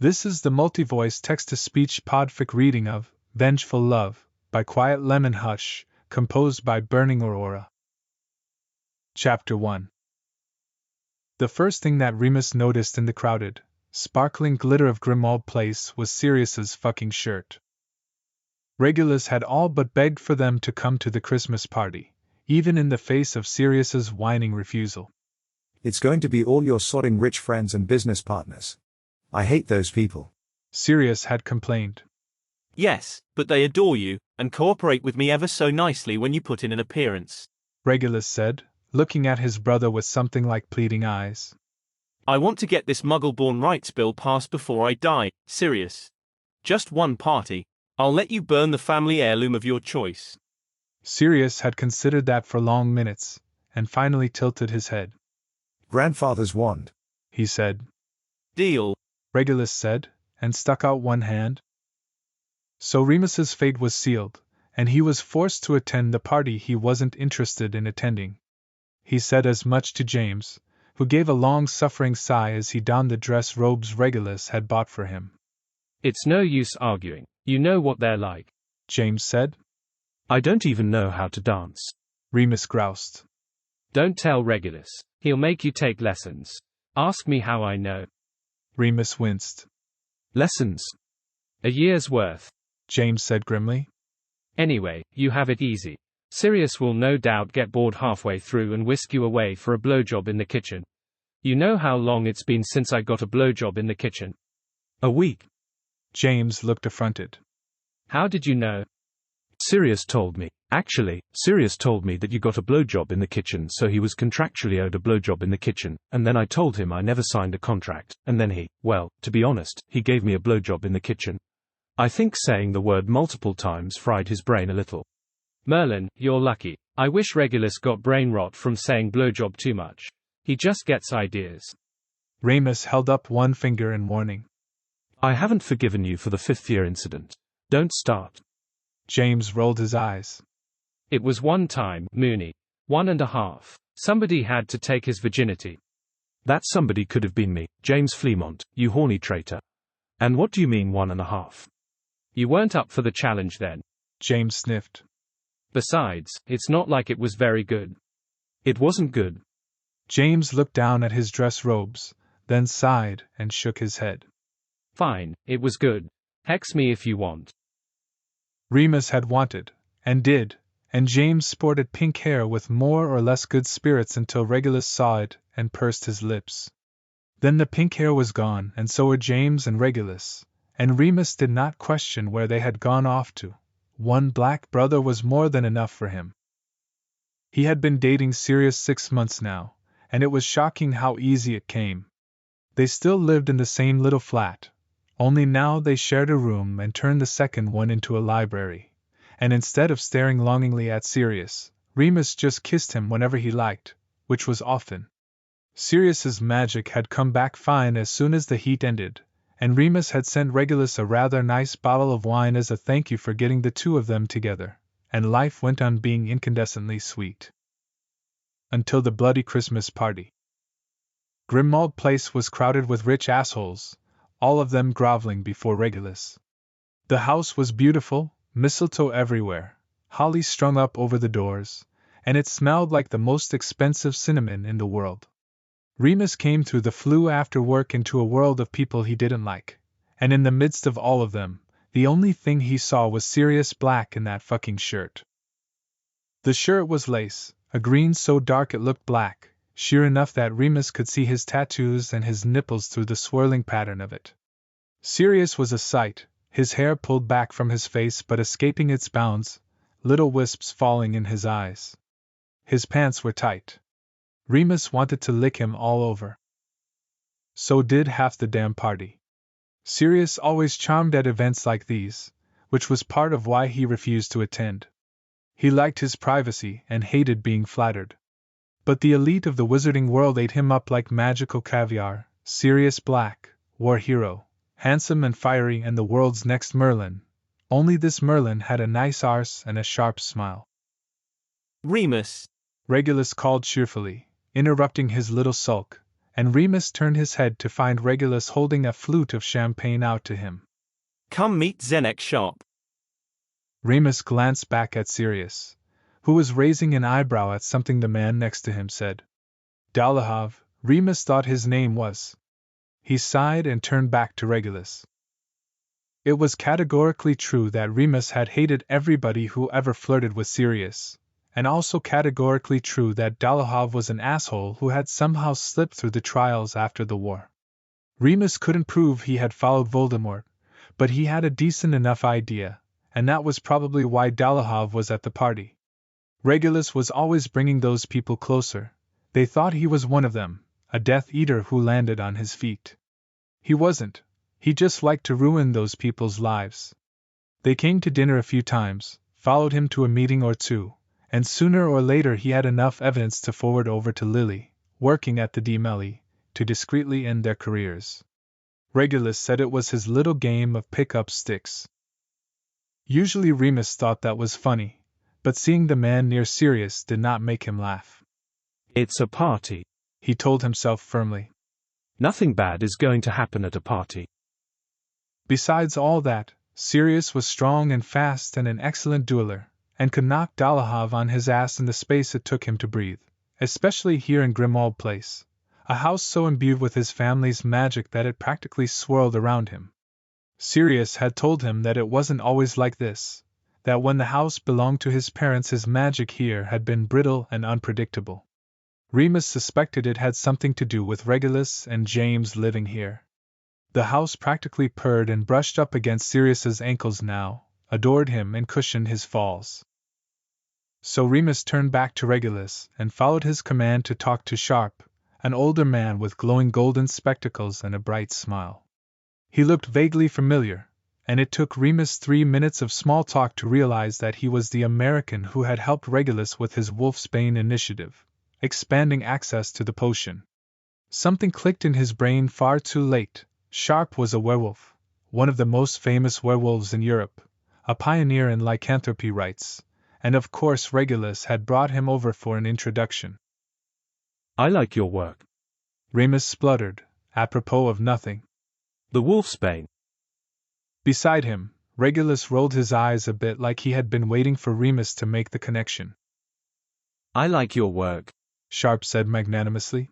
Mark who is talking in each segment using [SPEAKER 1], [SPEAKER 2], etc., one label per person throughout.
[SPEAKER 1] This is the multi-voice text-to-speech podfic reading of Vengeful Love by Quietlemonhush, composed by Burning Aurora. Chapter 1. The first thing that Remus noticed in the crowded, sparkling glitter of Grimmauld Place was Sirius's fucking shirt. Regulus had all but begged for them to come to the Christmas party, even in the face of Sirius's whining refusal.
[SPEAKER 2] It's going to be all your sodding rich friends and business partners. I hate those people.
[SPEAKER 1] Sirius had complained.
[SPEAKER 3] Yes, but they adore you, and cooperate with me ever so nicely when you put in an appearance,
[SPEAKER 1] Regulus said, looking at his brother with something like pleading eyes.
[SPEAKER 3] I want to get this Muggle-born rights bill passed before I die, Sirius. Just one party. I'll let you burn the family heirloom of your choice.
[SPEAKER 1] Sirius had considered that for long minutes, and finally tilted his head.
[SPEAKER 2] Grandfather's wand,
[SPEAKER 1] he said.
[SPEAKER 3] Deal,
[SPEAKER 1] Regulus said, and stuck out one hand. So Remus's fate was sealed, and he was forced to attend the party he wasn't interested in attending. He said as much to James, who gave a long-suffering sigh as he donned the dress robes Regulus had bought for him.
[SPEAKER 4] It's no use arguing. You know what they're like,
[SPEAKER 1] James said.
[SPEAKER 4] I don't even know how to dance,
[SPEAKER 1] Remus groused.
[SPEAKER 4] Don't tell Regulus. He'll make you take lessons. Ask me how I know.
[SPEAKER 1] Remus winced.
[SPEAKER 4] Lessons? A year's worth,
[SPEAKER 1] James said grimly.
[SPEAKER 4] Anyway, you have it easy. Sirius will no doubt get bored halfway through and whisk you away for a blowjob in the kitchen. You know how long it's been since I got a blowjob in the kitchen? A week.
[SPEAKER 1] James looked affronted.
[SPEAKER 4] How did you know?
[SPEAKER 5] Sirius told me. Actually, Sirius told me that you got a blowjob in the kitchen, so he was contractually owed a blowjob in the kitchen, and then I told him I never signed a contract, and then to be honest, he gave me a blowjob in the kitchen. I think saying the word multiple times fried his brain a little.
[SPEAKER 4] Merlin, you're lucky. I wish Regulus got brain rot from saying blowjob too much. He just gets ideas.
[SPEAKER 1] Remus held up one finger in warning.
[SPEAKER 5] I haven't forgiven you for the 5th year incident. Don't start.
[SPEAKER 1] James rolled his eyes.
[SPEAKER 4] It was one time, Mooney. 1.5. Somebody had to take his virginity.
[SPEAKER 5] That somebody could have been me, James Fleamont, you horny traitor. And what do you mean 1.5?
[SPEAKER 4] You weren't up for the challenge then.
[SPEAKER 1] James sniffed.
[SPEAKER 4] Besides, it's not like it was very good.
[SPEAKER 5] It wasn't good.
[SPEAKER 1] James looked down at his dress robes, then sighed and shook his head.
[SPEAKER 4] Fine, it was good. Hex me if you want.
[SPEAKER 1] Remus had wanted, and did, and James sported pink hair with more or less good spirits until Regulus saw it and pursed his lips. Then the pink hair was gone, and so were James and Regulus, and Remus did not question where they had gone off to. One black brother was more than enough for him. He had been dating Sirius 6 months now, and it was shocking how easy it came. They still lived in the same little flat, only now they shared a room and turned the second one into a library. And instead of staring longingly at Sirius, Remus just kissed him whenever he liked, which was often. Sirius's magic had come back fine as soon as the heat ended, and Remus had sent Regulus a rather nice bottle of wine as a thank you for getting the two of them together, and life went on being incandescently sweet. Until the bloody Christmas party. Grimmauld Place was crowded with rich assholes, all of them groveling before Regulus. The house was beautiful, mistletoe everywhere, holly strung up over the doors, and it smelled like the most expensive cinnamon in the world. Remus came through the flue after work into a world of people he didn't like, and in the midst of all of them, the only thing he saw was Sirius Black in that fucking shirt. The shirt was lace, a green so dark it looked black, sheer enough that Remus could see his tattoos and his nipples through the swirling pattern of it. Sirius was a sight, his hair pulled back from his face but escaping its bounds, little wisps falling in his eyes. His pants were tight. Remus wanted to lick him all over. So did half the damn party. Sirius always charmed at events like these, which was part of why he refused to attend. He liked his privacy and hated being flattered. But the elite of the wizarding world ate him up like magical caviar. Sirius Black, war hero, handsome and fiery and the world's next Merlin. Only this Merlin had a nice arse and a sharp smile.
[SPEAKER 3] Remus,
[SPEAKER 1] Regulus called cheerfully, interrupting his little sulk, and Remus turned his head to find Regulus holding a flute of champagne out to him.
[SPEAKER 3] Come meet Zenek Sharp.
[SPEAKER 1] Remus glanced back at Sirius, who was raising an eyebrow at something the man next to him said. Dolohov, Remus thought his name was. He sighed and turned back to Regulus. It was categorically true that Remus had hated everybody who ever flirted with Sirius, and also categorically true that Dolohov was an asshole who had somehow slipped through the trials after the war. Remus couldn't prove he had followed Voldemort, but he had a decent enough idea, and that was probably why Dolohov was at the party. Regulus was always bringing those people closer. They thought he was one of them, a Death Eater who landed on his feet. He wasn't. He just liked to ruin those people's lives. They came to dinner a few times, followed him to a meeting or two, and sooner or later he had enough evidence to forward over to Lily, working at the Demeli, to discreetly end their careers. Regulus said it was his little game of pick up sticks. Usually Remus thought that was funny, but seeing the man near Sirius did not make him laugh.
[SPEAKER 5] It's a party,
[SPEAKER 1] he told himself firmly.
[SPEAKER 5] Nothing bad is going to happen at a party.
[SPEAKER 1] Besides all that, Sirius was strong and fast and an excellent dueler, and could knock Dolohov on his ass in the space it took him to breathe, especially here in Grimmauld Place, a house so imbued with his family's magic that it practically swirled around him. Sirius had told him that it wasn't always like this, that when the house belonged to his parents his magic here had been brittle and unpredictable. Remus suspected it had something to do with Regulus and James living here. The house practically purred and brushed up against Sirius's ankles now, adored him and cushioned his falls. So Remus turned back to Regulus and followed his command to talk to Sharp, an older man with glowing golden spectacles and a bright smile. He looked vaguely familiar, and it took Remus 3 minutes of small talk to realize that he was the American who had helped Regulus with his Wolfsbane initiative, expanding access to the potion. Something clicked in his brain far too late. Sharp was a werewolf, one of the most famous werewolves in Europe, a pioneer in lycanthropy rites, and of course Regulus had brought him over for an introduction.
[SPEAKER 5] I like your work,
[SPEAKER 1] Remus spluttered, apropos of nothing.
[SPEAKER 5] The Wolfsbane.
[SPEAKER 1] Beside him, Regulus rolled his eyes a bit like he had been waiting for Remus to make the connection.
[SPEAKER 5] I like your work,
[SPEAKER 1] Sharp said magnanimously.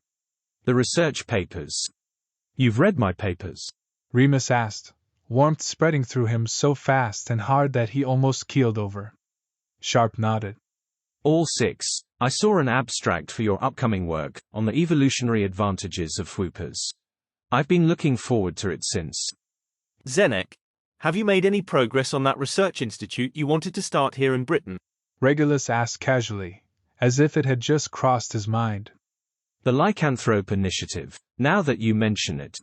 [SPEAKER 5] The research papers. You've read my papers?
[SPEAKER 1] Remus asked, warmth spreading through him so fast and hard that he almost keeled over. Sharp nodded.
[SPEAKER 5] All 6. I saw an abstract for your upcoming work, on the evolutionary advantages of whoopers. I've been looking forward to it since.
[SPEAKER 3] Zenek, have you made any progress on that research institute you wanted to start here in Britain?
[SPEAKER 1] Regulus asked casually, as if it had just crossed his mind.
[SPEAKER 5] The Lycanthrope Initiative, now that you mention it.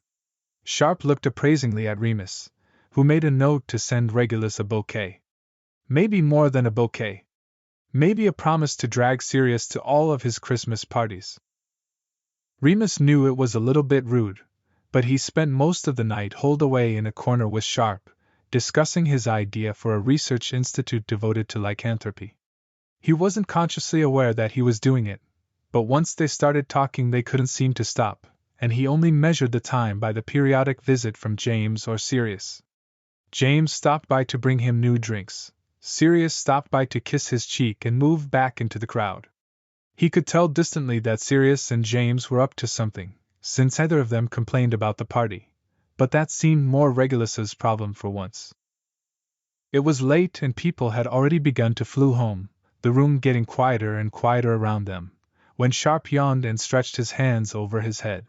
[SPEAKER 1] Sharp looked appraisingly at Remus, who made a note to send Regulus a bouquet. Maybe more than a bouquet. Maybe a promise to drag Sirius to all of his Christmas parties. Remus knew it was a little bit rude, but he spent most of the night holed away in a corner with Sharp, discussing his idea for a research institute devoted to lycanthropy. He wasn't consciously aware that he was doing it, but once they started talking they couldn't seem to stop, and he only measured the time by the periodic visit from James or Sirius. James stopped by to bring him new drinks. Sirius stopped by to kiss his cheek and move back into the crowd. He could tell distantly that Sirius and James were up to something, since neither of them complained about the party, but that seemed more Regulus's problem for once. It was late and people had already begun to flew home, the room getting quieter and quieter around them, when Sharp yawned and stretched his hands over his head.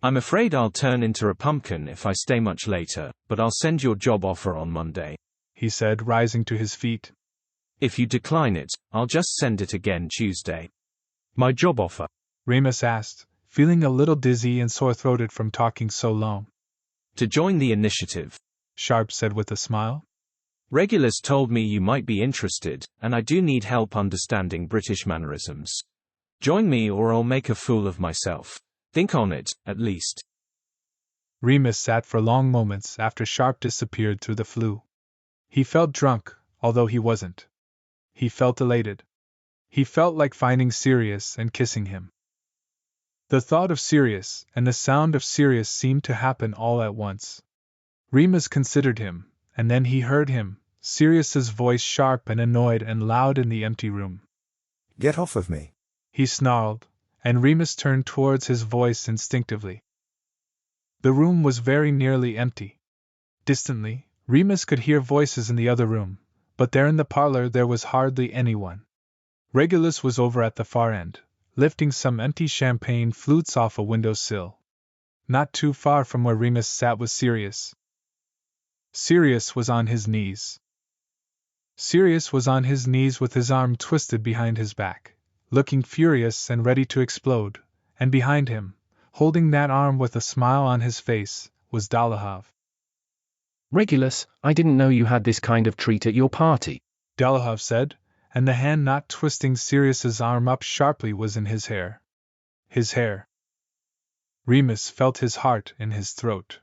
[SPEAKER 5] I'm afraid I'll turn into a pumpkin if I stay much later, but I'll send your job offer on Monday,
[SPEAKER 1] he said, rising to his feet.
[SPEAKER 5] If you decline it, I'll just send it again Tuesday. My job offer?
[SPEAKER 1] Remus asked, feeling a little dizzy and sore-throated from talking so long.
[SPEAKER 5] To join the initiative,
[SPEAKER 1] Sharp said with a smile.
[SPEAKER 5] Regulus told me you might be interested, and I do need help understanding British mannerisms. Join me or I'll make a fool of myself. Think on it, at least.
[SPEAKER 1] Remus sat for long moments after Sharp disappeared through the flue. He felt drunk, although he wasn't. He felt elated. He felt like finding Sirius and kissing him. The thought of Sirius and the sound of Sirius seemed to happen all at once. Remus considered him, and then he heard him, Sirius's voice sharp and annoyed and loud in the empty room.
[SPEAKER 2] Get off of me,
[SPEAKER 1] he snarled, and Remus turned towards his voice instinctively. The room was very nearly empty. Distantly, Remus could hear voices in the other room, but there in the parlor there was hardly anyone. Regulus was over at the far end, lifting some empty champagne flutes off a window sill. Not too far from where Remus sat was Sirius. Sirius was on his knees. Sirius was on his knees with his arm twisted behind his back, looking furious and ready to explode, and behind him, holding that arm with a smile on his face, was Dolohov.
[SPEAKER 6] Regulus, I didn't know you had this kind of treat at your party,
[SPEAKER 1] Dolohov said, and the hand not twisting Sirius's arm up sharply was in his hair. His hair. Remus felt his heart in his throat.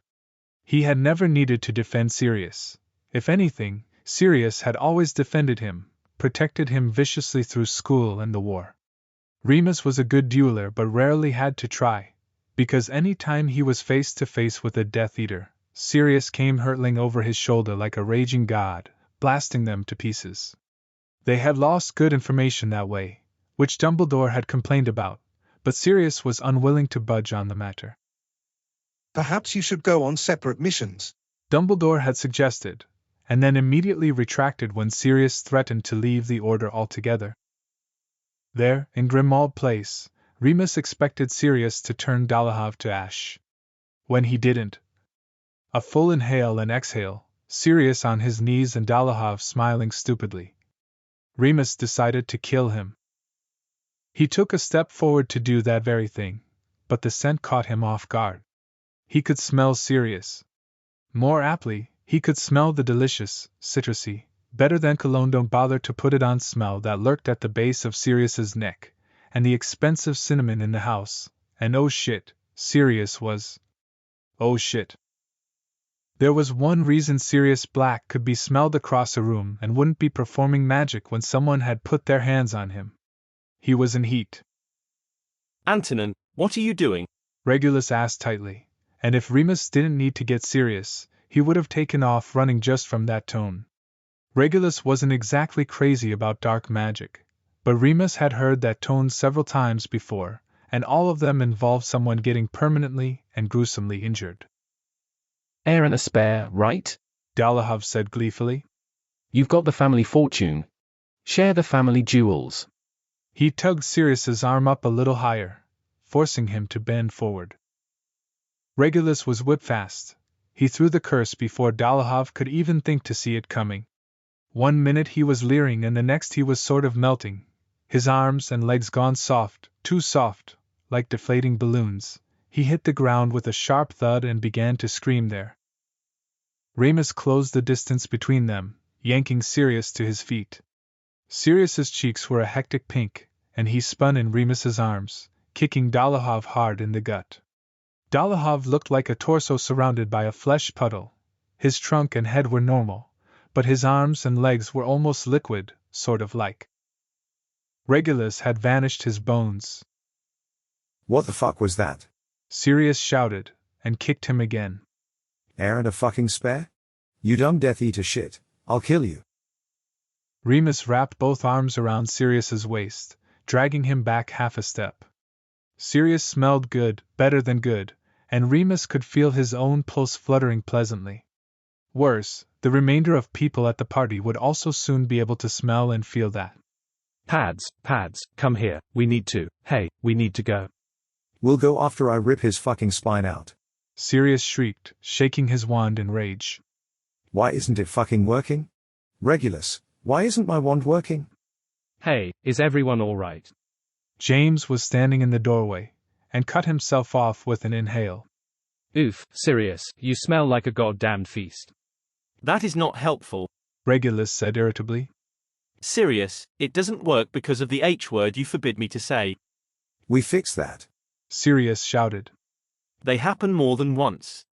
[SPEAKER 1] He had never needed to defend Sirius. If anything, Sirius had always defended him, protected him viciously through school and the war. Remus was a good dueler but rarely had to try, because any time he was face to face with a Death Eater, Sirius came hurtling over his shoulder like a raging god, blasting them to pieces. They had lost good information that way, which Dumbledore had complained about, but Sirius was unwilling to budge on the matter.
[SPEAKER 7] Perhaps you should go on separate missions,
[SPEAKER 1] Dumbledore had suggested, and then immediately retracted when Sirius threatened to leave the Order altogether. There, in Grimmauld Place, Remus expected Sirius to turn Dolohov to ash. When he didn't, a full inhale and exhale, Sirius on his knees and Dolohov smiling stupidly, Remus decided to kill him. He took a step forward to do that very thing, but the scent caught him off guard. He could smell Sirius. More aptly, he could smell the delicious, citrusy, better than cologne don't bother to put it on smell that lurked at the base of Sirius's neck, and the expensive cinnamon in the house, and oh shit, Sirius was. Oh shit. There was one reason Sirius Black could be smelled across a room and wouldn't be performing magic when someone had put their hands on him. He was in heat.
[SPEAKER 3] Antonin, what are you doing?
[SPEAKER 1] Regulus asked tightly, and if Remus didn't need to get serious, he would have taken off running just from that tone. Regulus wasn't exactly crazy about dark magic, but Remus had heard that tone several times before, and all of them involved someone getting permanently and gruesomely injured.
[SPEAKER 6] Heir and a spare, right?
[SPEAKER 1] Dolohov said gleefully.
[SPEAKER 6] You've got the family fortune. Share the family jewels.
[SPEAKER 1] He tugged Sirius's arm up a little higher, forcing him to bend forward. Regulus was whip-fast. He threw the curse before Dolohov could even think to see it coming. 1 minute he was leering and the next he was sort of melting, his arms and legs gone soft, too soft, like deflating balloons. He hit the ground with a sharp thud and began to scream there. Remus closed the distance between them, yanking Sirius to his feet. Sirius's cheeks were a hectic pink, and he spun in Remus's arms, kicking Dolohov hard in the gut. Dolohov looked like a torso surrounded by a flesh puddle. His trunk and head were normal, but his arms and legs were almost liquid, sort of like Regulus had vanished his bones.
[SPEAKER 2] What the fuck was that?
[SPEAKER 1] Sirius shouted, and kicked him again.
[SPEAKER 2] Heir and a fucking spare? You dumb Death Eater shit, I'll kill you.
[SPEAKER 1] Remus wrapped both arms around Sirius's waist, dragging him back half a step. Sirius smelled good, better than good, and Remus could feel his own pulse fluttering pleasantly. Worse, the remainder of people at the party would also soon be able to smell and feel that.
[SPEAKER 5] Pads, come here, we need to go.
[SPEAKER 2] We'll go after I rip his fucking spine out.
[SPEAKER 1] Sirius shrieked, shaking his wand in rage.
[SPEAKER 2] Why isn't it fucking working? Regulus, why isn't my wand working?
[SPEAKER 4] Hey, is everyone alright?
[SPEAKER 1] James was standing in the doorway, and cut himself off with an inhale.
[SPEAKER 4] Oof, Sirius, you smell like a goddamned feast.
[SPEAKER 3] That is not helpful.
[SPEAKER 1] Regulus said irritably.
[SPEAKER 3] Sirius, it doesn't work because of the H word you forbid me to say.
[SPEAKER 2] We fixed that.
[SPEAKER 1] Sirius shouted.
[SPEAKER 3] They happen more than once.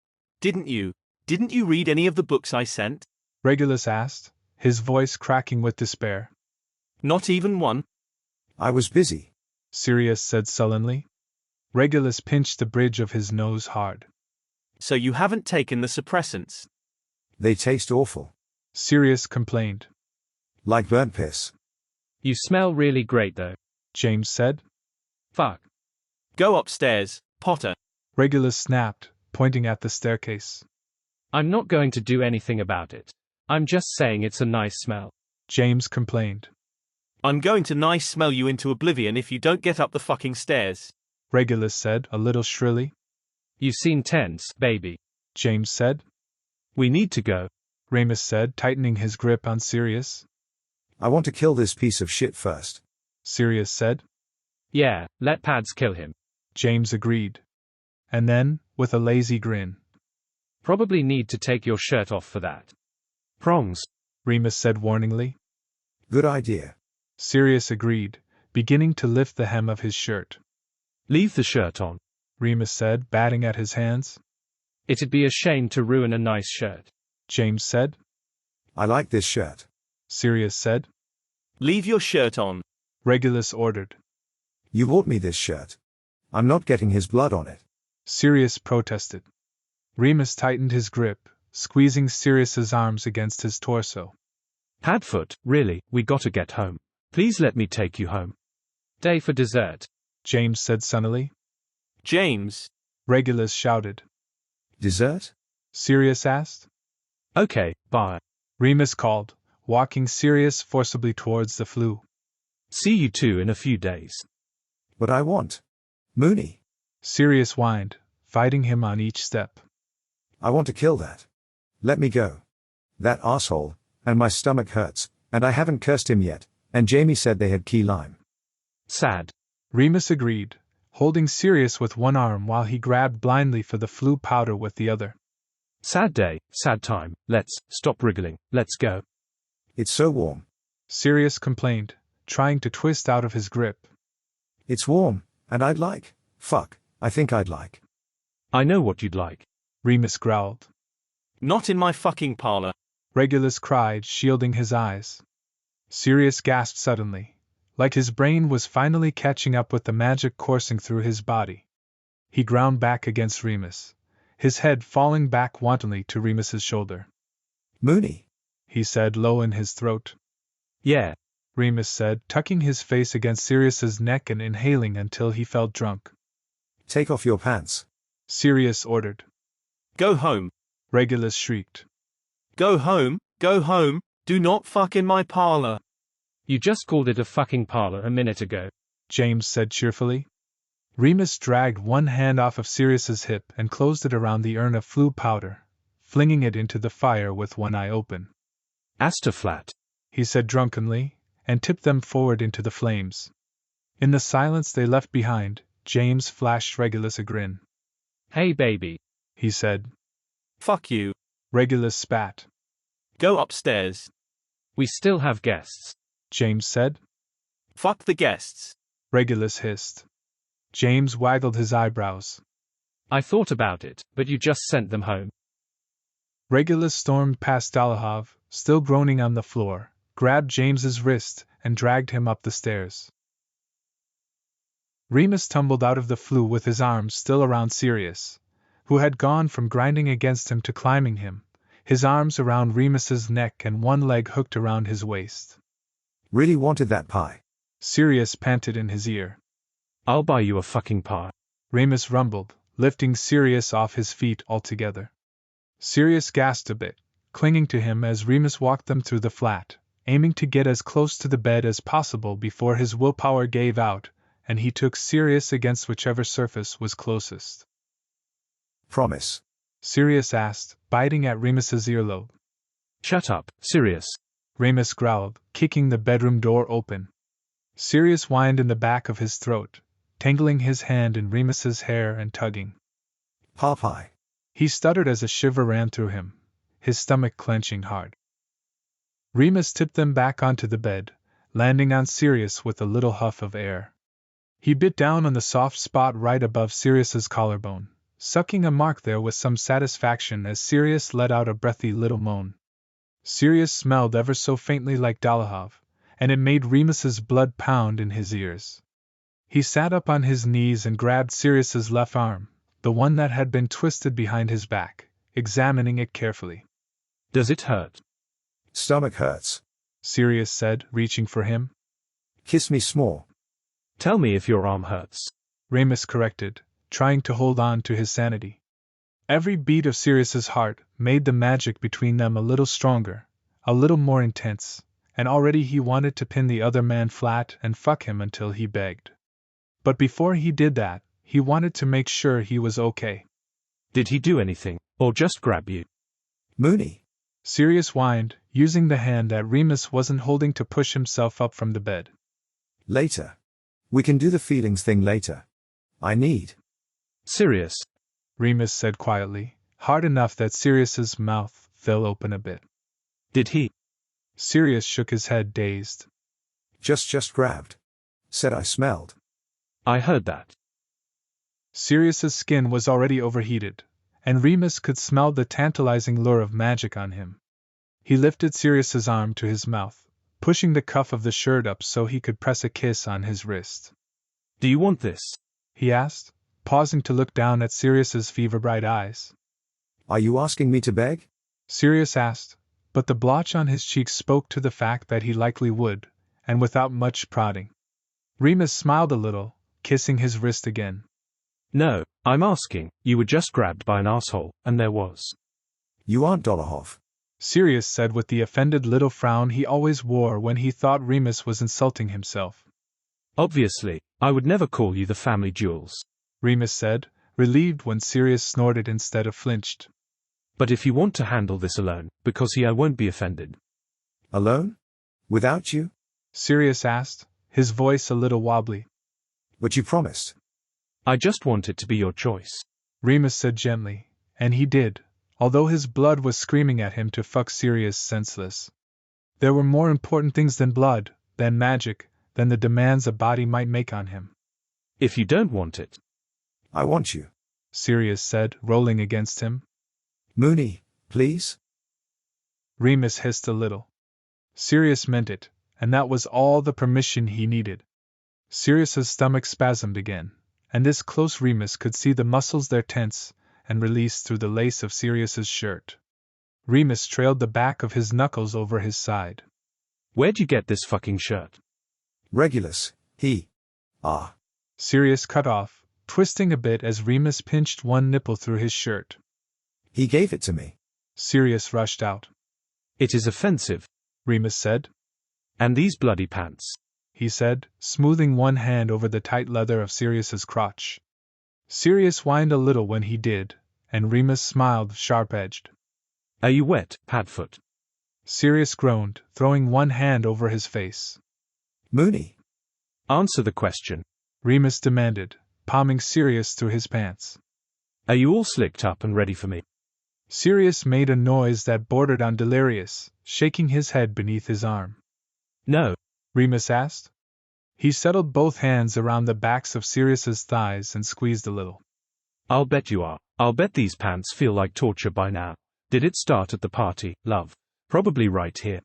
[SPEAKER 3] Didn't you read any of the books I sent?
[SPEAKER 1] Regulus asked, his voice cracking with despair.
[SPEAKER 3] Not even one?
[SPEAKER 2] I was busy,
[SPEAKER 1] Sirius said sullenly. Regulus pinched the bridge of his nose hard.
[SPEAKER 3] So you haven't taken the suppressants.
[SPEAKER 2] They taste awful.
[SPEAKER 1] Sirius complained.
[SPEAKER 2] Like burnt piss.
[SPEAKER 4] You smell really great though.
[SPEAKER 1] James said.
[SPEAKER 4] Fuck.
[SPEAKER 3] Go upstairs, Potter.
[SPEAKER 1] Regulus snapped, pointing at the staircase.
[SPEAKER 4] I'm not going to do anything about it. I'm just saying it's a nice smell.
[SPEAKER 1] James complained.
[SPEAKER 3] I'm going to nice smell you into oblivion if you don't get up the fucking stairs.
[SPEAKER 1] Regulus said, a little shrilly.
[SPEAKER 4] You seem tense, baby.
[SPEAKER 1] James said.
[SPEAKER 5] We need to go.
[SPEAKER 1] Remus said, tightening his grip on Sirius.
[SPEAKER 2] I want to kill this piece of shit first.
[SPEAKER 1] Sirius said.
[SPEAKER 4] Yeah, let Pads kill him.
[SPEAKER 1] James agreed. And then, with a lazy grin.
[SPEAKER 4] Probably need to take your shirt off for that.
[SPEAKER 5] Prongs.
[SPEAKER 1] Remus said warningly.
[SPEAKER 2] Good idea.
[SPEAKER 1] Sirius agreed, beginning to lift the hem of his shirt.
[SPEAKER 5] Leave the shirt on.
[SPEAKER 1] Remus said, batting at his hands.
[SPEAKER 4] It'd be a shame to ruin a nice shirt.
[SPEAKER 1] James said.
[SPEAKER 2] I like this shirt.
[SPEAKER 1] Sirius said.
[SPEAKER 3] Leave your shirt on.
[SPEAKER 1] Regulus ordered.
[SPEAKER 2] You bought me this shirt. I'm not getting his blood on it.
[SPEAKER 1] Sirius protested. Remus tightened his grip, squeezing Sirius's arms against his torso.
[SPEAKER 5] Padfoot, really, we gotta get home. Please let me take you home.
[SPEAKER 4] Day for dessert.
[SPEAKER 1] James said sunnily.
[SPEAKER 3] James.
[SPEAKER 1] Regulus shouted.
[SPEAKER 2] Dessert?
[SPEAKER 1] Sirius asked.
[SPEAKER 5] Okay, bye.
[SPEAKER 1] Remus called, walking Sirius forcibly towards the flue.
[SPEAKER 5] See you two in a few days.
[SPEAKER 2] But I want. Mooney.
[SPEAKER 1] Sirius whined, fighting him on each step.
[SPEAKER 2] I want to kill that. Let me go. That asshole, and my stomach hurts, and I haven't cursed him yet, and Jamie said they had key lime.
[SPEAKER 5] Sad.
[SPEAKER 1] Remus agreed, holding Sirius with one arm while he grabbed blindly for the flue powder with the other.
[SPEAKER 5] Sad day, sad time. Let's stop wriggling. Let's go.
[SPEAKER 2] It's so warm.
[SPEAKER 1] Sirius complained, trying to twist out of his grip.
[SPEAKER 2] It's warm, and I'd like. Fuck, I think I'd like.
[SPEAKER 5] I know what you'd like.
[SPEAKER 1] Remus growled.
[SPEAKER 3] Not in my fucking parlor.
[SPEAKER 1] Regulus cried, shielding his eyes. Sirius gasped suddenly, like his brain was finally catching up with the magic coursing through his body. He ground back against Remus, his head falling back wantonly to Remus's shoulder.
[SPEAKER 2] Mooney.
[SPEAKER 1] He said low in his throat.
[SPEAKER 5] Yeah.
[SPEAKER 1] Remus said, tucking his face against Sirius's neck and inhaling until he felt drunk.
[SPEAKER 2] Take off your pants.
[SPEAKER 1] Sirius ordered.
[SPEAKER 3] Go home.
[SPEAKER 1] Regulus shrieked.
[SPEAKER 3] Go home, do not fuck in my parlor.
[SPEAKER 4] You just called it a fucking parlor a minute ago.
[SPEAKER 1] James said cheerfully. Remus dragged one hand off of Sirius's hip and closed it around the urn of flue powder, flinging it into the fire with one eye open.
[SPEAKER 5] Asterflat,
[SPEAKER 1] he said drunkenly, and tipped them forward into the flames. In the silence they left behind, James flashed Regulus a grin.
[SPEAKER 4] Hey baby,
[SPEAKER 1] he said.
[SPEAKER 3] Fuck you.
[SPEAKER 1] Regulus spat.
[SPEAKER 3] Go upstairs.
[SPEAKER 4] We still have guests.
[SPEAKER 1] James said.
[SPEAKER 3] Fuck the guests.
[SPEAKER 1] Regulus hissed. James waggled his eyebrows.
[SPEAKER 4] I thought about it, but you just sent them home.
[SPEAKER 1] Regulus stormed past Dolohov, still groaning on the floor, grabbed James's wrist, and dragged him up the stairs. Remus tumbled out of the flue with his arms still around Sirius, who had gone from grinding against him to climbing him, his arms around Remus's neck and one leg hooked around his waist.
[SPEAKER 2] Really wanted that pie.
[SPEAKER 1] Sirius panted in his ear.
[SPEAKER 5] I'll buy you a fucking pie.
[SPEAKER 1] Remus rumbled, lifting Sirius off his feet altogether. Sirius gasped a bit, clinging to him as Remus walked them through the flat, aiming to get as close to the bed as possible before his willpower gave out, and he took Sirius against whichever surface was closest.
[SPEAKER 2] Promise.
[SPEAKER 1] Sirius asked, biting at Remus's earlobe.
[SPEAKER 5] Shut up, Sirius.
[SPEAKER 1] Remus growled, kicking the bedroom door open. Sirius whined in the back of his throat, tangling his hand in Remus's hair and tugging.
[SPEAKER 2] Pie.
[SPEAKER 1] He stuttered as a shiver ran through him, his stomach clenching hard. Remus tipped them back onto the bed, landing on Sirius with a little huff of air. He bit down on the soft spot right above Sirius's collarbone, sucking a mark there with some satisfaction as Sirius let out a breathy little moan. Sirius smelled ever so faintly like Dolohov, and it made Remus's blood pound in his ears. He sat up on his knees and grabbed Sirius's left arm, the one that had been twisted behind his back, examining it carefully.
[SPEAKER 5] Does it hurt?
[SPEAKER 2] Stomach hurts.
[SPEAKER 1] Sirius said, reaching for him.
[SPEAKER 2] Kiss me small.
[SPEAKER 5] Tell me if your arm hurts.
[SPEAKER 1] Remus corrected, trying to hold on to his sanity. Every beat of Sirius's heart made the magic between them a little stronger, a little more intense, and already he wanted to pin the other man flat and fuck him until he begged. But before he did that, he wanted to make sure he was okay.
[SPEAKER 5] Did he do anything, or just grab you?
[SPEAKER 2] Mooney.
[SPEAKER 1] Sirius whined, using the hand that Remus wasn't holding to push himself up from the bed.
[SPEAKER 2] Later. We can do the feelings thing later. I need.
[SPEAKER 5] Sirius,
[SPEAKER 1] Remus said quietly, hard enough that Sirius's mouth fell open a bit.
[SPEAKER 5] did he?
[SPEAKER 1] Sirius shook his head, dazed.
[SPEAKER 2] Just grabbed. Said I smelled.
[SPEAKER 5] I heard that.
[SPEAKER 1] Sirius's skin was already overheated, and Remus could smell the tantalizing lure of magic on him. He lifted Sirius's arm to his mouth, pushing the cuff of the shirt up so he could press a kiss on his wrist.
[SPEAKER 5] Do you want this?
[SPEAKER 1] He asked, pausing to look down at Sirius's fever-bright eyes.
[SPEAKER 2] Are you asking me to beg?
[SPEAKER 1] Sirius asked, but the blotch on his cheek spoke to the fact that he likely would, and without much prodding. Remus smiled a little, kissing his wrist again.
[SPEAKER 5] No, I'm asking. You were just grabbed by an asshole, and there was.
[SPEAKER 2] You aren't Dolohov.
[SPEAKER 1] Sirius said with the offended little frown he always wore when he thought Remus was insulting himself.
[SPEAKER 5] Obviously, I would never call you the family jewels.
[SPEAKER 1] Remus said, relieved when Sirius snorted instead of flinched.
[SPEAKER 5] But if you want to handle this alone, because I won't be offended.
[SPEAKER 2] Alone? Without you?
[SPEAKER 1] Sirius asked, his voice a little wobbly.
[SPEAKER 2] But you promised.
[SPEAKER 5] I just want it to be your choice.
[SPEAKER 1] Remus said gently, and he did, although his blood was screaming at him to fuck Sirius senseless. There were more important things than blood, than magic, than the demands a body might make on him.
[SPEAKER 5] If you don't want it.
[SPEAKER 2] I want you.
[SPEAKER 1] Sirius said, rolling against him.
[SPEAKER 2] Mooney, please?
[SPEAKER 1] Remus hissed a little. Sirius meant it, and that was all the permission he needed. Sirius's stomach spasmed again, and this close Remus could see the muscles there tense and release through the lace of Sirius's shirt. Remus trailed the back of his knuckles over his side.
[SPEAKER 5] Where'd you get this fucking shirt?
[SPEAKER 2] Regulus, he. Ah.
[SPEAKER 1] Sirius cut off, twisting a bit as Remus pinched one nipple through his shirt.
[SPEAKER 2] He gave it to me.
[SPEAKER 1] Sirius rushed out.
[SPEAKER 5] It is offensive,
[SPEAKER 1] Remus said.
[SPEAKER 5] And these bloody pants,
[SPEAKER 1] he said, smoothing one hand over the tight leather of Sirius's crotch. Sirius whined a little when he did, and Remus smiled sharp-edged.
[SPEAKER 5] Are you wet, Padfoot?
[SPEAKER 1] Sirius groaned, throwing one hand over his face.
[SPEAKER 2] Mooney.
[SPEAKER 5] Answer the question,
[SPEAKER 1] Remus demanded, palming Sirius through his pants.
[SPEAKER 5] Are you all slicked up and ready for me?
[SPEAKER 1] Sirius made a noise that bordered on delirious, shaking his head beneath his arm.
[SPEAKER 5] No,
[SPEAKER 1] Remus asked. He settled both hands around the backs of Sirius's thighs and squeezed a little.
[SPEAKER 5] I'll bet you are. I'll bet these pants feel like torture by now. Did it start at the party, love? Probably right here.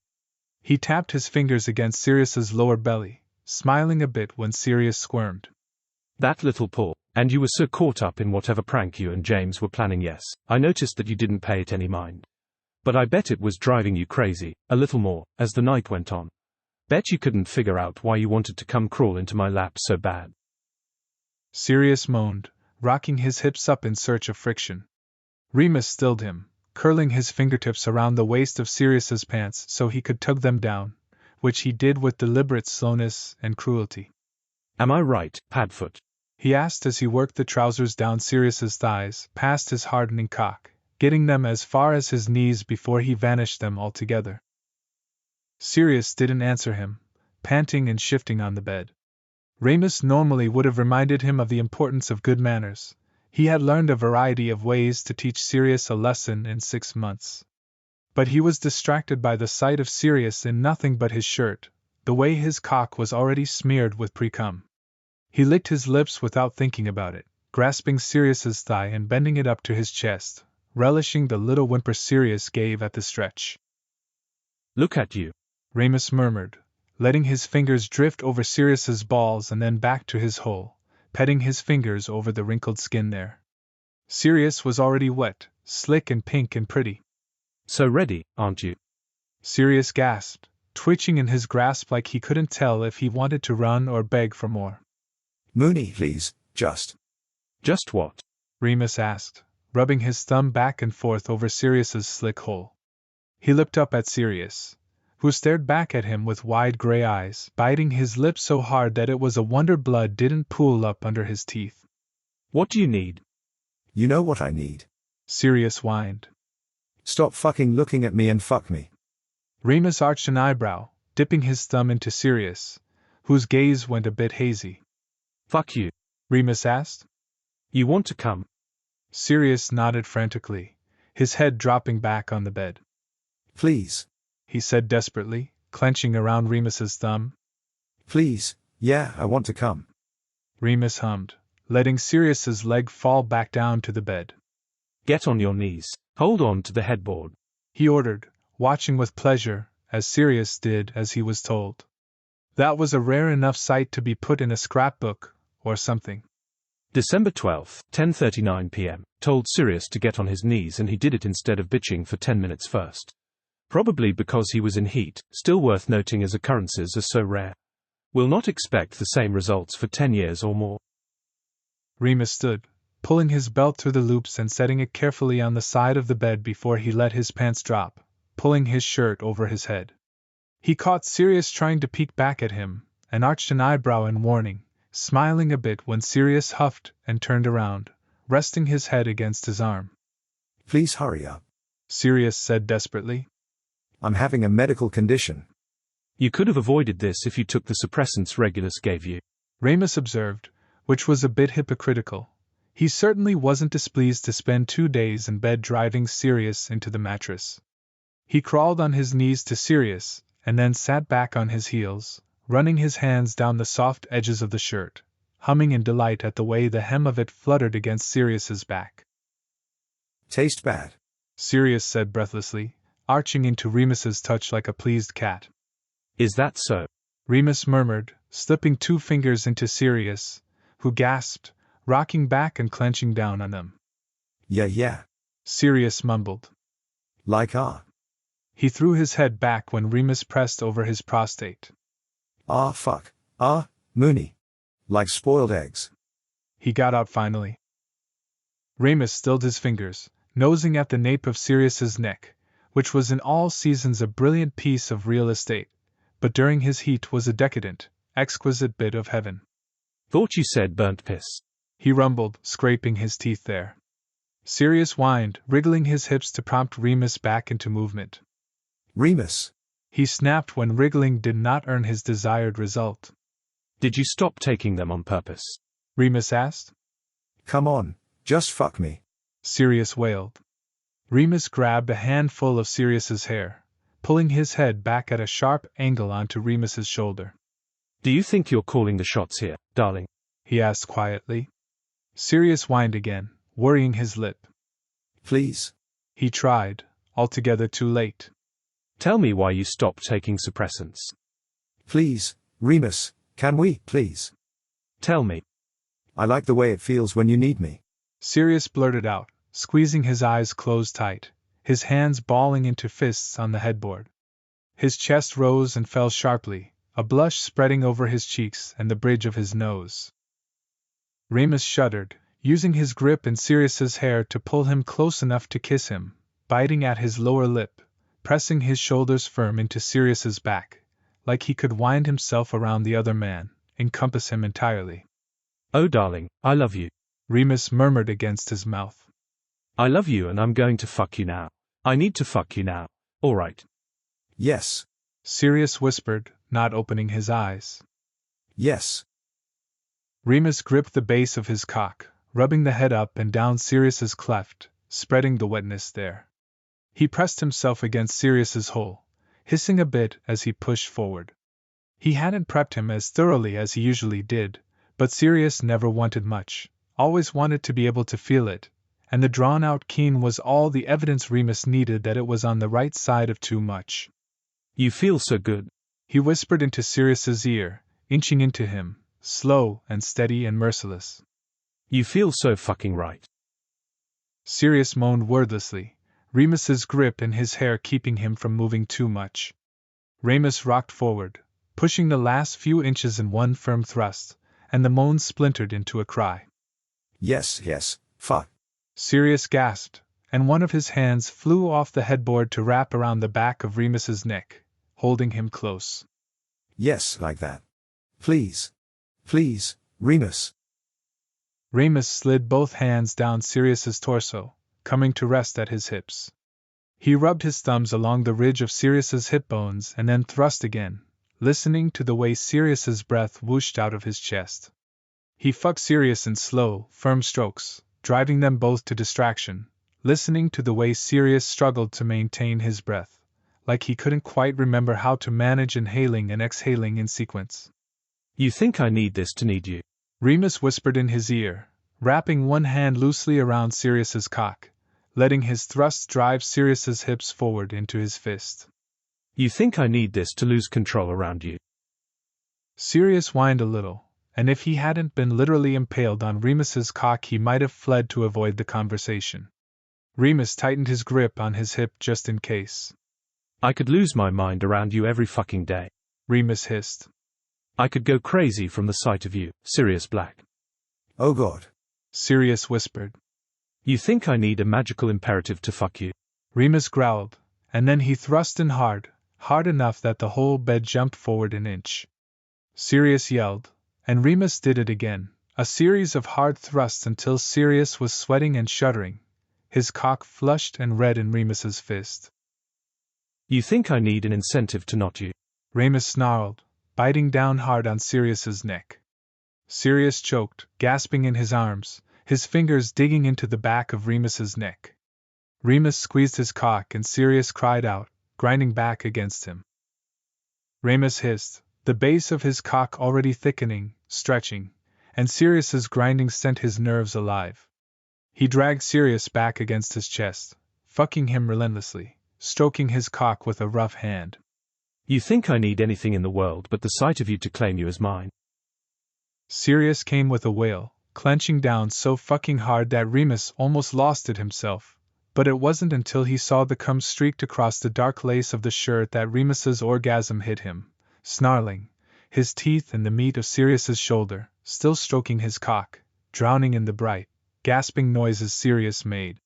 [SPEAKER 1] He tapped his fingers against Sirius's lower belly, smiling a bit when Sirius squirmed.
[SPEAKER 5] That little paw. And you were so caught up in whatever prank you and James were planning. Yes, I noticed that you didn't pay it any mind. But I bet it was driving you crazy, a little more, as the night went on. Bet you couldn't figure out why you wanted to come crawl into my lap so bad.
[SPEAKER 1] Sirius moaned, rocking his hips up in search of friction. Remus stilled him, curling his fingertips around the waist of Sirius's pants so he could tug them down, which he did with deliberate slowness and cruelty.
[SPEAKER 5] Am I right, Padfoot?
[SPEAKER 1] He asked as he worked the trousers down Sirius's thighs, past his hardening cock, getting them as far as his knees before he vanished them altogether. Sirius didn't answer him, panting and shifting on the bed. Remus normally would have reminded him of the importance of good manners. He had learned a variety of ways to teach Sirius a lesson in 6 months. But he was distracted by the sight of Sirius in nothing but his shirt, the way his cock was already smeared with pre-cum. He licked his lips without thinking about it, grasping Sirius's thigh and bending it up to his chest, relishing the little whimper Sirius gave at the stretch.
[SPEAKER 5] Look at you,
[SPEAKER 1] Remus murmured, letting his fingers drift over Sirius's balls and then back to his hole, petting his fingers over the wrinkled skin there. Sirius was already wet, slick and pink and pretty.
[SPEAKER 5] So ready, aren't you?
[SPEAKER 1] Sirius gasped, twitching in his grasp like he couldn't tell if he wanted to run or beg for more.
[SPEAKER 2] Mooney, please, just.
[SPEAKER 5] Just what?
[SPEAKER 1] Remus asked, rubbing his thumb back and forth over Sirius's slick hole. He looked up at Sirius, who stared back at him with wide gray eyes, biting his lips so hard that it was a wonder blood didn't pool up under his teeth.
[SPEAKER 5] What do you need?
[SPEAKER 2] You know what I need.
[SPEAKER 1] Sirius whined.
[SPEAKER 2] Stop fucking looking at me and fuck me.
[SPEAKER 1] Remus arched an eyebrow, dipping his thumb into Sirius, whose gaze went a bit hazy.
[SPEAKER 5] Fuck you.
[SPEAKER 1] Remus asked.
[SPEAKER 5] You want to come?
[SPEAKER 1] Sirius nodded frantically, his head dropping back on the bed.
[SPEAKER 2] Please.
[SPEAKER 1] He said desperately, clenching around Remus's thumb.
[SPEAKER 2] Please, yeah, I want to come.
[SPEAKER 1] Remus hummed, letting Sirius's leg fall back down to the bed.
[SPEAKER 5] Get on your knees. Hold on to the headboard.
[SPEAKER 1] He ordered, watching with pleasure, as Sirius did as he was told. That was a rare enough sight to be put in a scrapbook, or something.
[SPEAKER 5] December 12th, 10:39 p.m., told Sirius to get on his knees and he did it instead of bitching for 10 minutes first. Probably because he was in heat, still worth noting as occurrences are so rare. Will not expect the same results for 10 years or more.
[SPEAKER 1] Remus stood, pulling his belt through the loops and setting it carefully on the side of the bed before he let his pants drop, pulling his shirt over his head. He caught Sirius trying to peek back at him, and arched an eyebrow in warning, smiling a bit when Sirius huffed and turned around, resting his head against his arm.
[SPEAKER 2] Please hurry up.
[SPEAKER 1] Sirius said desperately.
[SPEAKER 2] I'm having a medical condition.
[SPEAKER 5] You could have avoided this if you took the suppressants Regulus gave you.
[SPEAKER 1] Remus observed, which was a bit hypocritical. He certainly wasn't displeased to spend 2 days in bed driving Sirius into the mattress. He crawled on his knees to Sirius, and then sat back on his heels, running his hands down the soft edges of the shirt, humming in delight at the way the hem of it fluttered against Sirius's back.
[SPEAKER 2] Taste bad.
[SPEAKER 1] Sirius said breathlessly, arching into Remus's touch like a pleased cat.
[SPEAKER 5] Is that so?
[SPEAKER 1] Remus murmured, slipping 2 fingers into Sirius, who gasped, rocking back and clenching down on them.
[SPEAKER 2] Yeah.
[SPEAKER 1] Sirius mumbled.
[SPEAKER 2] Like
[SPEAKER 1] He threw his head back when Remus pressed over his prostate.
[SPEAKER 2] Fuck. Mooney. Like spoiled eggs.
[SPEAKER 1] He got out finally. Remus stilled his fingers, nosing at the nape of Sirius's neck, which was in all seasons a brilliant piece of real estate, but during his heat was a decadent, exquisite bit of heaven.
[SPEAKER 5] Thought you said burnt piss.
[SPEAKER 1] He rumbled, scraping his teeth there. Sirius whined, wriggling his hips to prompt Remus back into movement.
[SPEAKER 2] Remus.
[SPEAKER 1] He snapped when wriggling did not earn his desired result.
[SPEAKER 5] Did you stop taking them on purpose?
[SPEAKER 1] Remus asked.
[SPEAKER 2] Come on, just fuck me.
[SPEAKER 1] Sirius wailed. Remus grabbed a handful of Sirius's hair, pulling his head back at a sharp angle onto Remus's shoulder.
[SPEAKER 5] Do you think you're calling the shots here, darling?
[SPEAKER 1] He asked quietly. Sirius whined again, worrying his lip.
[SPEAKER 2] Please.
[SPEAKER 1] He tried, altogether too late.
[SPEAKER 5] Tell me why you stopped taking suppressants.
[SPEAKER 2] Please, Remus, can we, please?
[SPEAKER 5] Tell me.
[SPEAKER 2] I like the way it feels when you need me.
[SPEAKER 1] Sirius blurted out, squeezing his eyes closed tight, his hands balling into fists on the headboard. His chest rose and fell sharply, a blush spreading over his cheeks and the bridge of his nose. Remus shuddered, using his grip in Sirius's hair to pull him close enough to kiss him, biting at his lower lip, pressing his shoulders firm into Sirius's back, like he could wind himself around the other man, encompass him entirely.
[SPEAKER 5] Oh darling, I love you.
[SPEAKER 1] Remus murmured against his mouth.
[SPEAKER 5] I love you and I'm going to fuck you now. I need to fuck you now. All right.
[SPEAKER 2] Yes.
[SPEAKER 1] Sirius whispered, not opening his eyes.
[SPEAKER 2] Yes.
[SPEAKER 1] Remus gripped the base of his cock, rubbing the head up and down Sirius's cleft, spreading the wetness there. He pressed himself against Sirius's hole, hissing a bit as he pushed forward. He hadn't prepped him as thoroughly as he usually did, but Sirius never wanted much, always wanted to be able to feel it, and the drawn-out keen was all the evidence Remus needed that it was on the right side of too much.
[SPEAKER 5] You feel so good.
[SPEAKER 1] He whispered into Sirius's ear, inching into him, slow and steady and merciless.
[SPEAKER 5] You feel so fucking right.
[SPEAKER 1] Sirius moaned wordlessly, Remus's grip in his hair keeping him from moving too much. Remus rocked forward, pushing the last few inches in one firm thrust, and the moan splintered into a cry.
[SPEAKER 2] Yes, yes, fuck.
[SPEAKER 1] Sirius gasped, and one of his hands flew off the headboard to wrap around the back of Remus's neck, holding him close.
[SPEAKER 2] Yes, like that. Please. Please, Remus.
[SPEAKER 1] Remus slid both hands down Sirius's torso, coming to rest at his hips. He rubbed his thumbs along the ridge of Sirius's hip bones and then thrust again, listening to the way Sirius's breath whooshed out of his chest. He fucked Sirius in slow, firm strokes, driving them both to distraction, listening to the way Sirius struggled to maintain his breath, like he couldn't quite remember how to manage inhaling and exhaling in sequence.
[SPEAKER 5] You think I need this to need you?
[SPEAKER 1] Remus whispered in his ear, wrapping one hand loosely around Sirius's cock, letting his thrust drive Sirius's hips forward into his fist.
[SPEAKER 5] You think I need this to lose control around you?
[SPEAKER 1] Sirius whined a little, and if he hadn't been literally impaled on Remus's cock he might have fled to avoid the conversation. Remus tightened his grip on his hip just in case.
[SPEAKER 5] I could lose my mind around you every fucking day.
[SPEAKER 1] Remus hissed.
[SPEAKER 5] I could go crazy from the sight of you, Sirius Black.
[SPEAKER 2] Oh God.
[SPEAKER 1] Sirius whispered.
[SPEAKER 5] You think I need a magical imperative to fuck you?
[SPEAKER 1] Remus growled, and then he thrust in hard enough that the whole bed jumped forward an inch. Sirius yelled, and Remus did it again, a series of hard thrusts until Sirius was sweating and shuddering, his cock flushed and red in Remus's fist.
[SPEAKER 5] You think I need an incentive to knot you?
[SPEAKER 1] Remus snarled, biting down hard on Sirius's neck. Sirius choked, gasping in his arms, his fingers digging into the back of Remus's neck. Remus squeezed his cock and Sirius cried out, grinding back against him. Remus hissed, the base of his cock already thickening, stretching, and Sirius's grinding sent his nerves alive. He dragged Sirius back against his chest, fucking him relentlessly, stroking his cock with a rough hand.
[SPEAKER 5] You think I need anything in the world but the sight of you to claim you as mine?
[SPEAKER 1] Sirius came with a wail, clenching down so fucking hard that Remus almost lost it himself, but it wasn't until he saw the cum streaked across the dark lace of the shirt that Remus's orgasm hit him, snarling, his teeth in the meat of Sirius's shoulder, still stroking his cock, drowning in the bright, gasping noises Sirius made.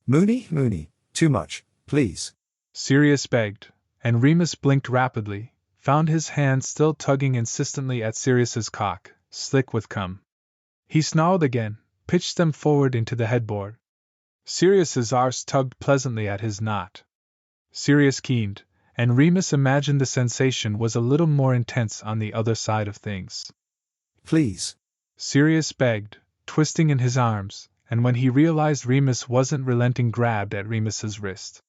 [SPEAKER 2] Mooney, too much, please.
[SPEAKER 1] Sirius begged, and Remus blinked rapidly, found his hand still tugging insistently at Sirius's cock, slick with cum. He snarled again, pitched them forward into the headboard. Sirius's arse tugged pleasantly at his knot. Sirius keened, and Remus imagined the sensation was a little more intense on the other side of things.
[SPEAKER 2] Please.
[SPEAKER 1] Sirius begged, twisting in his arms, and when he realized Remus wasn't relenting grabbed at Remus's wrist.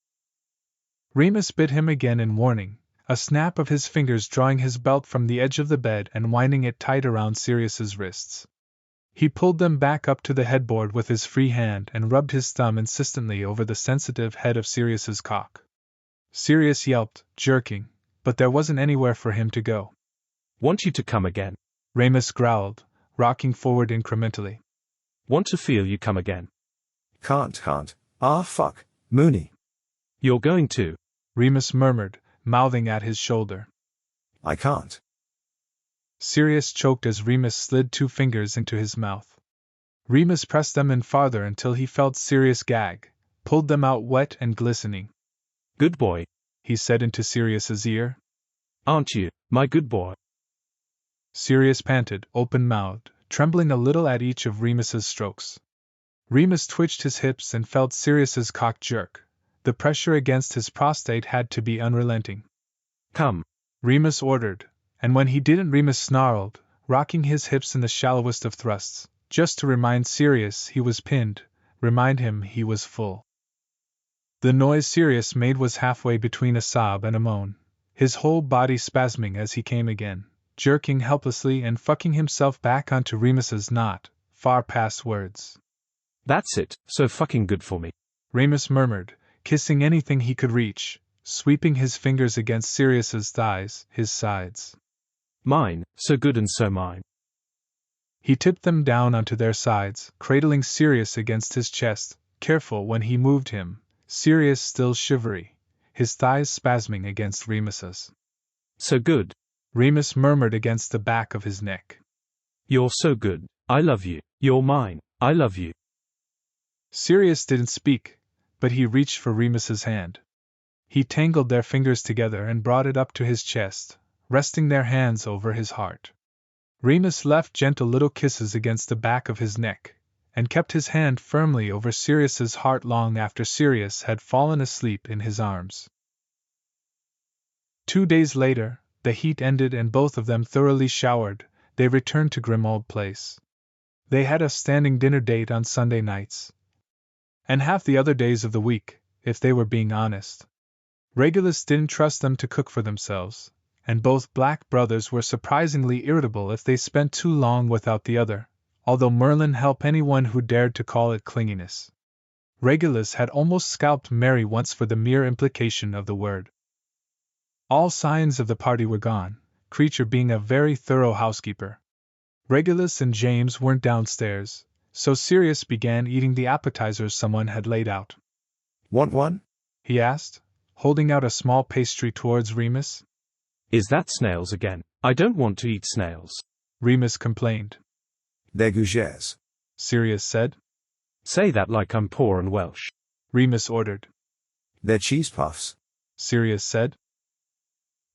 [SPEAKER 1] Remus bit him again in warning, a snap of his fingers drawing his belt from the edge of the bed and winding it tight around Sirius's wrists. He pulled them back up to the headboard with his free hand and rubbed his thumb insistently over the sensitive head of Sirius's cock. Sirius yelped, jerking, but there wasn't anywhere for him to go.
[SPEAKER 5] Want you to come again?
[SPEAKER 1] Remus growled, rocking forward incrementally.
[SPEAKER 5] Want to feel you come again?
[SPEAKER 2] Can't. Ah fuck, Mooney.
[SPEAKER 5] You're going to.
[SPEAKER 1] Remus murmured, mouthing at his shoulder.
[SPEAKER 2] I can't.
[SPEAKER 1] Sirius choked as Remus slid 2 fingers into his mouth. Remus pressed them in farther until he felt Sirius gag, pulled them out wet and glistening.
[SPEAKER 5] Good boy,
[SPEAKER 1] he said into Sirius's ear.
[SPEAKER 5] Aren't you, my good boy?
[SPEAKER 1] Sirius panted, open-mouthed, trembling a little at each of Remus's strokes. Remus twitched his hips and felt Sirius's cock jerk. The pressure against his prostate had to be unrelenting.
[SPEAKER 5] Come,
[SPEAKER 1] Remus ordered, and when he didn't Remus snarled, rocking his hips in the shallowest of thrusts, just to remind Sirius he was pinned, remind him he was full. The noise Sirius made was halfway between a sob and a moan, his whole body spasming as he came again, jerking helplessly and fucking himself back onto Remus's knot, far past words.
[SPEAKER 5] That's it, so fucking good for me.
[SPEAKER 1] Remus murmured, kissing anything he could reach, sweeping his fingers against Sirius's thighs, his sides.
[SPEAKER 5] Mine, so good and so mine.
[SPEAKER 1] He tipped them down onto their sides, cradling Sirius against his chest, careful when he moved him, Sirius still shivery, his thighs spasming against Remus's.
[SPEAKER 5] So good.
[SPEAKER 1] Remus murmured against the back of his neck.
[SPEAKER 5] You're so good. I love you. You're mine. I love you.
[SPEAKER 1] Sirius didn't speak, but he reached for Remus's hand. He tangled their fingers together and brought it up to his chest, resting their hands over his heart. Remus left gentle little kisses against the back of his neck, and kept his hand firmly over Sirius's heart long after Sirius had fallen asleep in his arms. 2 days later, the heat ended and both of them thoroughly showered. They returned to Grimmauld Place. They had a standing dinner date on Sunday nights, and half the other days of the week, if they were being honest. Regulus didn't trust them to cook for themselves, and both black brothers were surprisingly irritable if they spent too long without the other, although Merlin helped anyone who dared to call it clinginess. Regulus had almost scalped Mary once for the mere implication of the word. All signs of the party were gone, Creature being a very thorough housekeeper. Regulus and James weren't downstairs, so Sirius began eating the appetizers someone had laid out.
[SPEAKER 2] Want one?
[SPEAKER 1] He asked, holding out a small pastry towards Remus.
[SPEAKER 5] Is that snails again? I don't want to eat snails.
[SPEAKER 1] Remus complained.
[SPEAKER 2] They're gougères,
[SPEAKER 1] Sirius said.
[SPEAKER 5] Say that like I'm poor and Welsh.
[SPEAKER 1] Remus ordered.
[SPEAKER 2] They're cheese puffs,
[SPEAKER 1] Sirius said.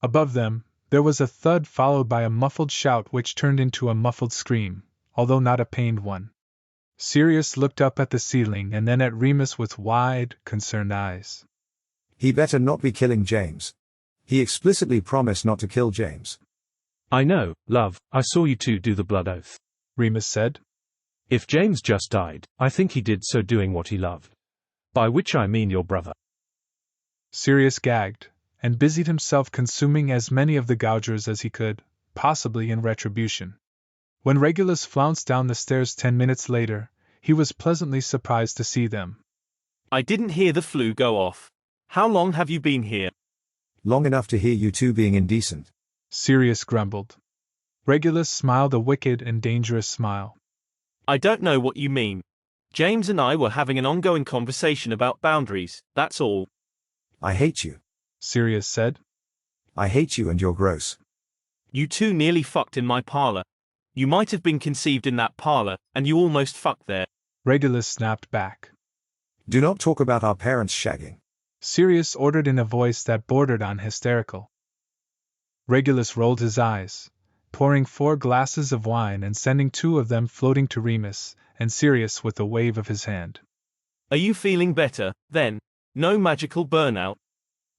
[SPEAKER 1] Above them, there was a thud followed by a muffled shout which turned into a muffled scream, although not a pained one. Sirius looked up at the ceiling and then at Remus with wide, concerned eyes.
[SPEAKER 2] He better not be killing James. He explicitly promised not to kill James.
[SPEAKER 5] I know, love, I saw you two do the blood oath.
[SPEAKER 1] Remus said.
[SPEAKER 5] If James just died, I think he did so doing what he loved. By which I mean your brother.
[SPEAKER 1] Sirius gagged, and busied himself consuming as many of the gougers as he could, possibly in retribution. When Regulus flounced down the stairs 10 minutes later, he was pleasantly surprised to see them.
[SPEAKER 3] I didn't hear the flue go off. How long have you been here?
[SPEAKER 2] Long enough to hear you two being indecent,
[SPEAKER 1] Sirius grumbled. Regulus smiled a wicked and dangerous smile.
[SPEAKER 3] I don't know what you mean. James and I were having an ongoing conversation about boundaries, that's all.
[SPEAKER 2] I hate you,
[SPEAKER 1] Sirius said.
[SPEAKER 2] I hate you and you're gross.
[SPEAKER 3] You two nearly fucked in my parlor. You might have been conceived in that parlor, and you almost fucked there.
[SPEAKER 1] Regulus snapped back.
[SPEAKER 2] Do not talk about our parents shagging,
[SPEAKER 1] Sirius ordered in a voice that bordered on hysterical. Regulus rolled his eyes, pouring 4 glasses of wine and sending 2 of them floating to Remus and Sirius with a wave of his hand.
[SPEAKER 3] Are you feeling better, then? No magical burnout?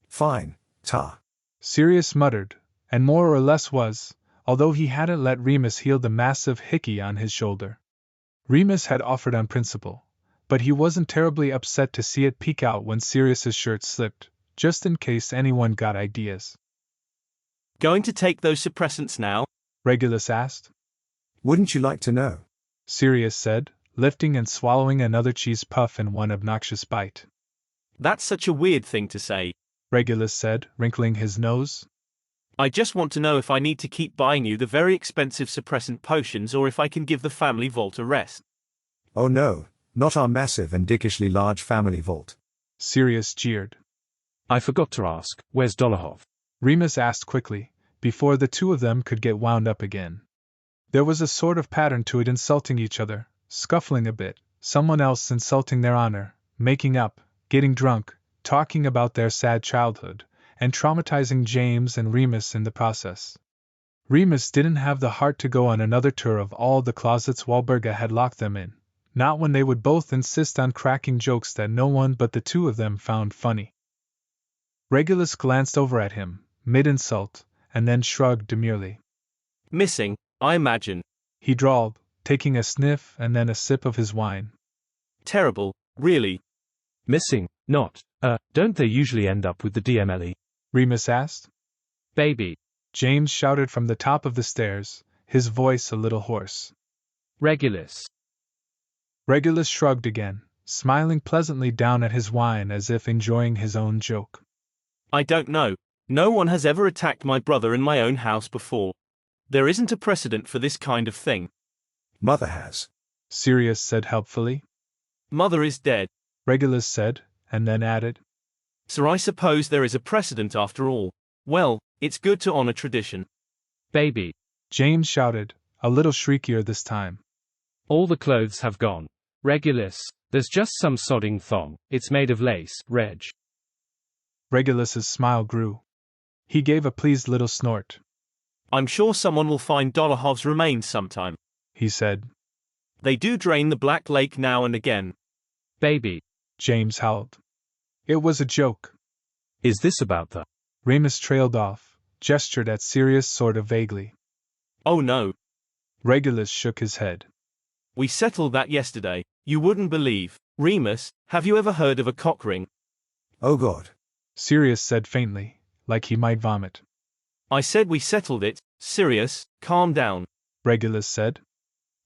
[SPEAKER 2] Fine, ta.
[SPEAKER 1] Sirius muttered, and more or less was, although he hadn't let Remus heal the massive hickey on his shoulder. Remus had offered on principle, but he wasn't terribly upset to see it peek out when Sirius's shirt slipped, just in case anyone got ideas.
[SPEAKER 3] Going to take those suppressants now?
[SPEAKER 1] Regulus asked.
[SPEAKER 2] Wouldn't you like to know?
[SPEAKER 1] Sirius said, lifting and swallowing another cheese puff in one obnoxious bite.
[SPEAKER 3] That's such a weird thing to say,
[SPEAKER 1] Regulus said, wrinkling his nose.
[SPEAKER 3] I just want to know if I need to keep buying you the very expensive suppressant potions or if I can give the family vault a rest.
[SPEAKER 2] Oh no, not our massive and dickishly large family vault.
[SPEAKER 1] Sirius jeered.
[SPEAKER 5] I forgot to ask, where's Dolohov?
[SPEAKER 1] Remus asked quickly, before the 2 of them could get wound up again. There was a sort of pattern to it, insulting each other, scuffling a bit, someone else insulting their honor, making up, getting drunk, talking about their sad childhood, and traumatizing James and Remus in the process. Remus didn't have the heart to go on another tour of all the closets Walburga had locked them in, not when they would both insist on cracking jokes that no one but the 2 of them found funny. Regulus glanced over at him, mid-insult, and then shrugged demurely.
[SPEAKER 3] Missing, I imagine.
[SPEAKER 1] He drawled, taking a sniff and then a sip of his wine.
[SPEAKER 3] Terrible, really.
[SPEAKER 5] Missing, not, don't they usually end up with the DMLE?
[SPEAKER 1] Remus asked.
[SPEAKER 4] Baby.
[SPEAKER 1] James shouted from the top of the stairs, his voice a little hoarse.
[SPEAKER 4] Regulus.
[SPEAKER 1] Regulus shrugged again, smiling pleasantly down at his wine as if enjoying his own joke.
[SPEAKER 3] I don't know. No one has ever attacked my brother in my own house before. There isn't a precedent for this kind of thing.
[SPEAKER 2] Mother has.
[SPEAKER 1] Sirius said helpfully.
[SPEAKER 3] Mother is dead,
[SPEAKER 1] Regulus said, and then added.
[SPEAKER 3] so I suppose there is a precedent after all. Well, it's good to honor tradition.
[SPEAKER 4] Baby.
[SPEAKER 1] James shouted, a little shriekier this time.
[SPEAKER 4] All the clothes have gone. Regulus, there's just some sodding thong. It's made of lace, Reg.
[SPEAKER 1] Regulus's smile grew. He gave a pleased little snort.
[SPEAKER 3] I'm sure someone will find Dolahov's remains sometime,
[SPEAKER 1] he said.
[SPEAKER 3] They do drain the Black Lake now and again.
[SPEAKER 4] Baby.
[SPEAKER 1] James howled. It was a joke.
[SPEAKER 5] Is this about the...
[SPEAKER 1] Remus trailed off, gestured at Sirius sort of vaguely.
[SPEAKER 3] Oh no.
[SPEAKER 1] Regulus shook his head.
[SPEAKER 3] We settled that yesterday. You wouldn't believe. Remus, have you ever heard of a cock ring?
[SPEAKER 2] Oh God.
[SPEAKER 1] Sirius said faintly, like he might vomit.
[SPEAKER 3] I said we settled it. Sirius, calm down.
[SPEAKER 1] Regulus said.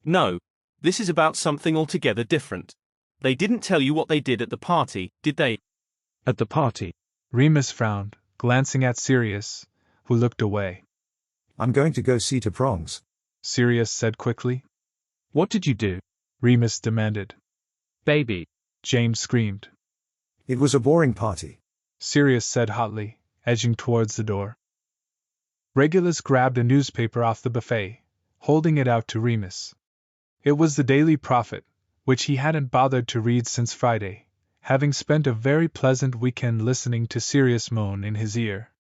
[SPEAKER 3] No. This is about something altogether different. They didn't tell you what they did at the party, did they?
[SPEAKER 5] At the party?
[SPEAKER 1] Remus frowned, glancing at Sirius, who looked away.
[SPEAKER 2] I'm going to go see to prongs.
[SPEAKER 1] Sirius said quickly.
[SPEAKER 5] What did you do?
[SPEAKER 1] Remus demanded.
[SPEAKER 4] Baby.
[SPEAKER 1] James screamed.
[SPEAKER 2] It was a boring party.
[SPEAKER 1] Sirius said hotly, edging towards the door. Regulus grabbed a newspaper off the buffet, holding it out to Remus. It was the Daily Prophet, which he hadn't bothered to read since Friday, having spent a very pleasant weekend listening to Sirius moan in his ear.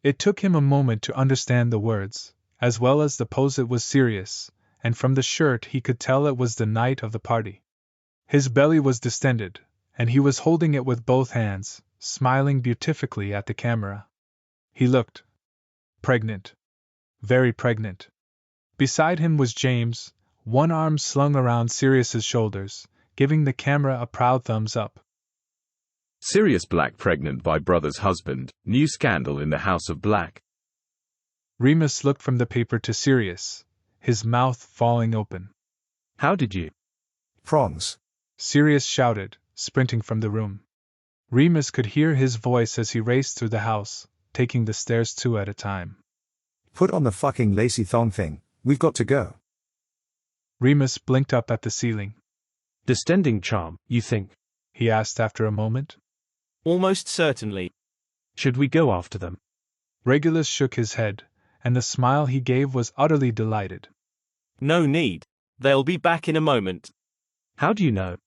[SPEAKER 1] It took him a moment to understand the words, as well as the pose it was Sirius, and from the shirt he could tell it was the night of the party. His belly was distended, and he was holding it with both hands, smiling beatifically at the camera. He looked pregnant. Very pregnant. Beside him was James, one arm slung around Sirius's shoulders, giving the camera a proud thumbs up.
[SPEAKER 8] Sirius Black pregnant by brother's husband, new scandal in the House of Black.
[SPEAKER 1] Remus looked from the paper to Sirius, his mouth falling open.
[SPEAKER 5] How did you?
[SPEAKER 2] Prongs.
[SPEAKER 1] Sirius shouted, sprinting from the room. Remus could hear his voice as he raced through the house, taking the stairs 2 at a time.
[SPEAKER 2] Put on the fucking lacy thong thing, we've got to go.
[SPEAKER 1] Remus blinked up at the ceiling.
[SPEAKER 5] Distending charm, you think?
[SPEAKER 1] He asked after a moment.
[SPEAKER 3] Almost certainly.
[SPEAKER 5] Should we go after them?
[SPEAKER 1] Regulus shook his head, and the smile he gave was utterly delighted.
[SPEAKER 3] No need. They'll be back in a moment.
[SPEAKER 5] How do you know?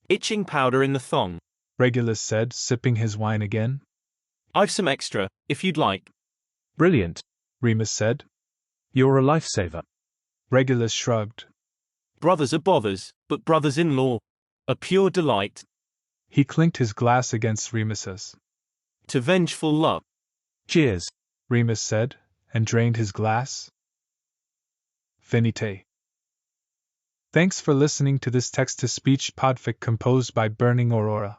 [SPEAKER 3] Itching powder in the thong.
[SPEAKER 1] Regulus said, sipping his wine again.
[SPEAKER 3] I've some extra, if you'd like.
[SPEAKER 5] Brilliant.
[SPEAKER 1] Remus said.
[SPEAKER 5] You're a lifesaver.
[SPEAKER 1] Regulus shrugged.
[SPEAKER 3] Brothers are bothers, but brothers-in-law. A pure delight.
[SPEAKER 1] He clinked his glass against Remus's.
[SPEAKER 3] To vengeful love.
[SPEAKER 5] Cheers.
[SPEAKER 1] Remus said, and drained his glass. Finite. Thanks for listening to this text-to-speech podfic composed by Burning Aurora.